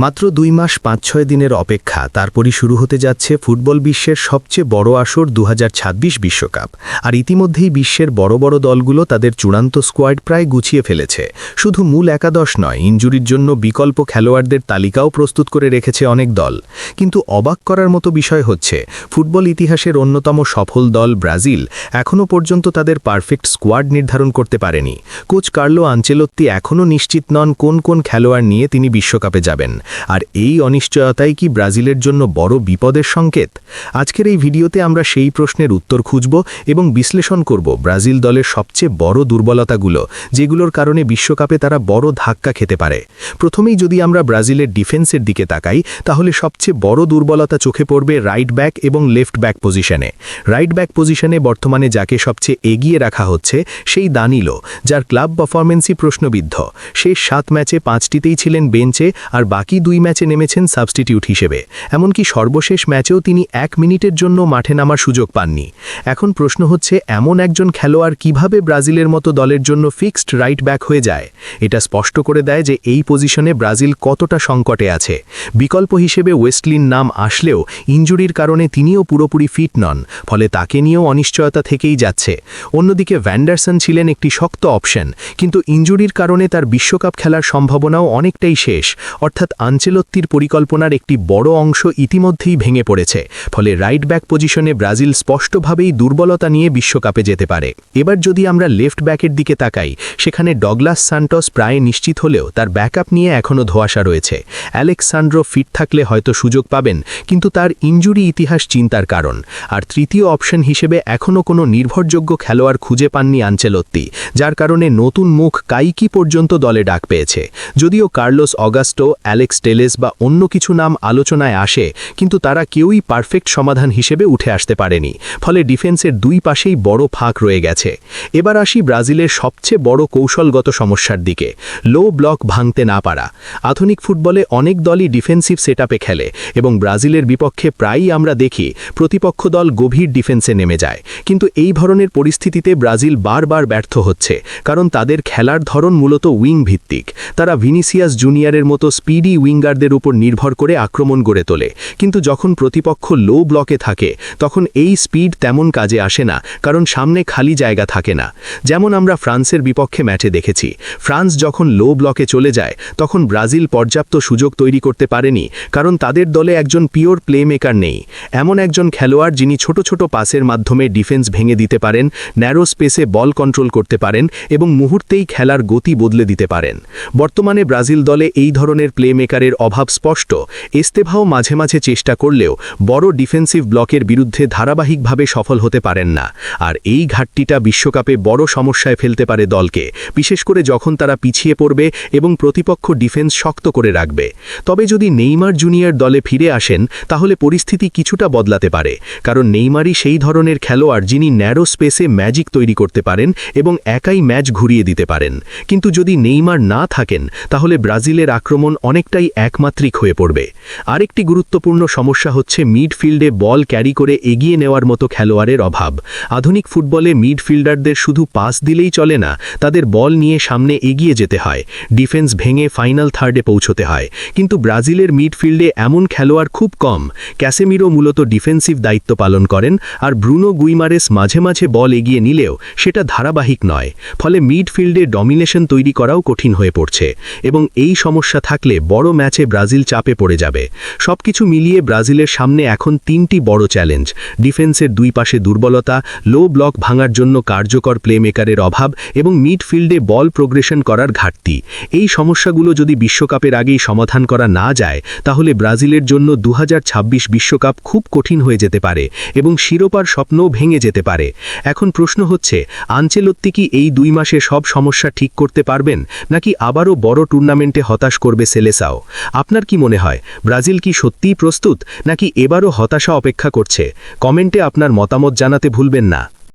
মাত্র 2 মাস 5-6 দিনের অপেক্ষা, তারপরই শুরু হতে যাচ্ছে ফুটবল বিশ্বের সবচেয়ে বড় আসর 2026 বিশ্বকাপ। আর ইতিমধ্যেই বিশ্বের বড় বড় দলগুলো তাদের চূড়ান্ত স্কোয়াড প্রায় গুছিয়ে ফেলেছে। শুধু মূল একাদশ নয়, ইনজুরির জন্য বিকল্প খেলোয়াড়দের তালিকাও প্রস্তুত করে রেখেছে অনেক দল। কিন্তু অবাক করার মতো বিষয় হচ্ছে, ফুটবল ইতিহাসের অন্যতম সফল দল ব্রাজিল এখনও পর্যন্ত তাদের পারফেক্ট স্কোয়াড নির্ধারণ করতে পারেনি। কোচ কার্লো আনচেলোত্তি এখনও নিশ্চিত নন কোন কোন খেলোয়াড় নিয়ে তিনি বিশ্বকাপে যাবেন। আর এই অনিশ্চয়তাই কি ব্রাজিলের জন্য বড় বিপদের সংকেত? আজকের এই ভিডিওতে আমরা সেই প্রশ্নের উত্তর খুঁজব এবং বিশ্লেষণ করব ব্রাজিল দলের সবচেয়ে বড় দুর্বলতাগুলো, যেগুলোর কারণে বিশ্বকাপে তারা বড় ধাক্কা খেতে পারে। প্রথমেই যদি আমরা ব্রাজিলের ডিফেন্সের দিকে তাকাই, তাহলে সবচেয়ে বড় দুর্বলতা চোখে পড়বে রাইট ব্যাক এবং লেফট ব্যাক পজিশনে। রাইট ব্যাক পজিশনে বর্তমানে যাকে সবচেয়ে এগিয়ে রাখা হচ্ছে সেই দানিলো, যার ক্লাব পারফরম্যান্সই প্রশ্নবিদ্ধ। শেষ 7 ম্যাচে 5টিতেই ছিলেন বেঞ্চে, আর বাকি 2 ম্যাচে নেমেছেন সাবস্টিটিউট হিসেবে। এমনকি সর্বশেষ ম্যাচেও তিনি 1 মিনিটের জন্য মাঠে নামার সুযোগ পাননি। এখন প্রশ্ন হচ্ছে, এমন একজন খেলোয়াড় কিভাবে ব্রাজিলের মতো দলের জন্য ফিক্সড রাইট ব্যাক হয়ে যায়? এটা স্পষ্ট করে দেয় যে এই পজিশনে ব্রাজিল কতটা সংকটে আছে। বিকল্প হিসেবে ওয়েস্টলিন নাম আসলেও ইনজুরির কারণে তিনিও পুরোপুরি ফিট নন, ফলে তাকে নিয়েও অনিশ্চয়তা থেকেই যাচ্ছে। অন্যদিকে ভ্যান্ডারসন ছিলেন একটি শক্ত অপশন, কিন্তু ইনজুরির কারণে তার বিশ্বকাপ খেলার সম্ভাবনাও অনেকটাই শেষ। অর্থাৎ আনচেলোত্তির পরিকল্পনার একটি বড় অংশ ইতিমধ্যেই ভেঙে পড়েছে। ফলে রাইট ব্যাক পজিশনে ব্রাজিল স্পষ্টভাবেই দুর্বলতা নিয়ে বিশ্বকাপে যেতে পারে। এবার যদি আমরা লেফট ব্যাকের দিকে তাকাই, সেখানে ডগলাস সান্টোস প্রায় নিশ্চিত হলেও তার ব্যাকআপ নিয়ে এখনও ধোঁয়াশা রয়েছে। অ্যালেক্স সান্ড্রো ফিট থাকলে হয়তো সুযোগ পাবেন, কিন্তু তার ইনজুরি ইতিহাস চিন্তার কারণ। আর তৃতীয় অপশন হিসেবে এখনও কোনো নির্ভরযোগ্য খেলোয়াড় খুঁজে পাননি আনচেলোত্তি, যার কারণে নতুন মুখ কাইকি পর্যন্ত দলে ডাক পেয়েছে। যদিও কার্লোস অগাস্টো, অ্যালেক্স টেলেস বা অন্য কিছু নাম আলোচনায় আসে, কিন্তু তারা কেউই পারফেক্ট সমাধান হিসেবে উঠে আসতে পারেনি। ফলে ডিফেন্সের দুই পাশেই বড় ফাঁক রয়ে গেছে। এবার আসি ব্রাজিলের সবচেয়ে বড় কৌশলগত সমস্যার দিকে, লো ব্লক ভাঙতে না পারা। আধুনিক ফুটবলে অনেক দলই ডিফেন্সিভ সেটআপে খেলে, এবং ব্রাজিলের বিপক্ষে প্রায়ই আমরা দেখি প্রতিপক্ষ দল গভীর ডিফেন্সে নেমে যায়। কিন্তু এই ধরনের পরিস্থিতিতে ব্রাজিল বারবার ব্যর্থ হচ্ছে, কারণ তাদের খেলার ধরন মূলত উইং ভিত্তিক। তারা ভিনিসিয়াস জুনিয়রের মতো স্পিডি উইঙ্গারদের উপর নির্ভর করে আক্রমণ গড়ে তোলে, কিন্তু যখন প্রতিপক্ষ লো ব্লকে থাকে তখন এই স্পিড তেমন কাজে আসে না, কারণ সামনে খালি জায়গা থাকে না। যেমন আমরা ফ্রান্সের বিপক্ষে ম্যাচে দেখেছি, ফ্রান্স যখন লো ব্লকে চলে যায় তখন ব্রাজিল পর্যাপ্ত সুযোগ তৈরি করতে পারেনি, কারণ তাদের দলে একজন পিওর প্লেমেকার নেই। এমন একজন খেলোয়াড় যিনি ছোট ছোট পাসের মাধ্যমে ডিফেন্স ভেঙে দিতে পারেন, ন্যারো স্পেসে বল কন্ট্রোল করতে পারেন এবং মুহূর্তেই খেলার গতি বদলে দিতে পারেন। বর্তমানে ব্রাজিল দলে এই ধরনের প্লেমেকারের অভাব স্পষ্ট। এস্তেভাও মাঝে মাঝে চেষ্টা করলেও বড় ডিফেন্সিভ ব্লকের বিরুদ্ধে ধারাবাহিকভাবে সফল হতে পারেন না। আর এই ঘাটতিটা বিশ্বকাপে বড় সমস্যায় ফেলতে পারে দলকে, বিশেষ করে যখন তারা পিছিয়ে পড়বে এবং প্রতিপক্ষ ডিফেন্স শক্ত করে রাখবে। তবে যদি নেইমার জুনিয়র দলে ফিরে আসেন, তাহলে পরিস্থিতি কিছুটা বদলাতে পারে, কারণ নেইমারই সেই ধরনের খেলোয়াড় যিনি ন্যারো স্পেসে ম্যাজিক তৈরি করতে পারেন এবং একাই ম্যাচ ঘুরিয়ে দিতে পারেন। কিন্তু যদি নেইমার না থাকেন, তাহলে ব্রাজিলের আক্রমণ অনেকটাই একমাত্রিক হয়ে পড়বে। আরেকটি গুরুত্বপূর্ণ সমস্যা হচ্ছে মিডফিল্ডে বল ক্যারি করে এগিয়ে নেওয়ার মতো খেলোয়াড়ের অভাব। আধুনিক ফুটবলে মিডফিল্ডারদের শুধু পাস দিলেই চলে না, তাদের বল নিয়ে সামনে এগিয়ে যেতে হয়, ডিফেন্স ভেঙে ফাইনাল থার্ডে পৌঁছতে হয়। কিন্তু ব্রাজিলের মিডফিল্ডে এমন খেলোয়াড় খুব কম। ক্যাসেমিরো মূলত ডিফেন্সিভ দায়িত্ব পালন করেন, আর ব্রুনো গুইমারেস মাঝে মাঝে বল এগিয়ে নিলেও সেটা ধারাবাহিক নয়। ফলে মিডফিল্ডে ডমিনেশন তৈরি করাও কঠিন হয়ে পড়ছে, এবং এই সমস্যা থাকলে বড় ম্যাচে ব্রাজিল চাপে পড়ে যাবে। সবকিছু মিলিয়ে ব্রাজিলের সামনে এখন 3টি বড় চ্যালেঞ্জ: ডিফেন্সের দুই পাশে দুর্বলতা, লো ব্লক ভাঙার জন্য কার্যকর প্লেমেকারের অভাব এবং মিডফিল্ডে বল প্রোগ্রেশন করার ঘাটতি। এই সমস্যাগুলো যদি বিশ্বকাপের আগেই সমাধান করা না যায়, তাহলে ব্রাজিলের জন্য 2026 বিশ্বকাপ খুব কঠিন হয়ে যেতে পারে এবং শিরোপার স্বপ্নও ভেঙে যেতে পারে। এখন প্রশ্ন হচ্ছে, আনচেলোত্তি কি এই 2 মাসে সব সমস্যা ঠিক করতে পারবেন, নাকি আবারও বড় টুর্নামেন্টে হতাশ করবে সেলেসাও? আপনার কি মনে হয়, ব্রাজিল কি সত্যিই প্রস্তুত, নাকি এবারও হতাশা অপেক্ষা করছে? কমেন্টে আপনার মতামত জানাতে ভুলবেন না।